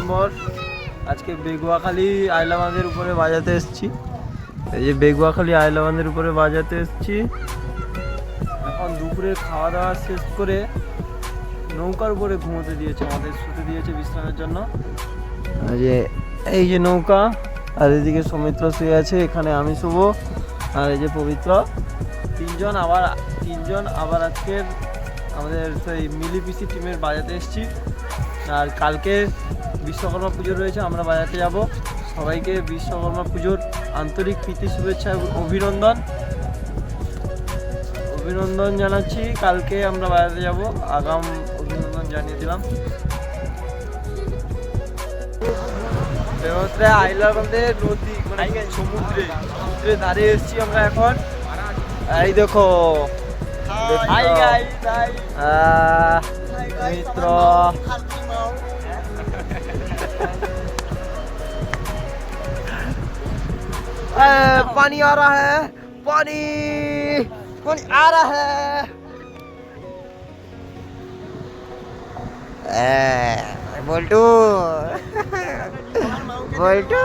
December. আজকে বেগুয়াখালী আইলা বাঁধের উপরে বাজাতে এসেছি। এই যে বেগুয়াখালী আইলা বাঁধের উপরে বাজাতে এসেছি। এখন দুপুরে খাওয়া দাওয়া শেষ করে নৌকার উপরে ঘুমোতে দিয়েছে, আমাদের শুতে দিয়েছে বিশ্রামের জন্য। এই যে নৌকা, আর এদিকে সৌমিত্র শুয়ে আছে, এখানে আমি শুভ, আর এই যে পবিত্র। তিনজন আবার আজকের আমাদের সেই মিলিপিসি টিমের বাজাতে এসেছি। আর কালকে বিশ্বকর্মা পুজো রয়েছে, আমরা বাজাতে যাব। সবাইকে বিশ্বকর্মা পুজোর আন্তরিক প্রীতি শুভেচ্ছা এবং অভিনন্দন জানাচ্ছি। কালকে আমরা বাজাতে যাব, আগাম অভিনন্দন জানিয়ে দিলাম। আইলার মধ্যে নদী মানে সমুদ্রে ধারে এসেছি আমরা এখন। এই দেখো मित्र पानी आ रहा है, पानी आ रहा है। Bolt bolt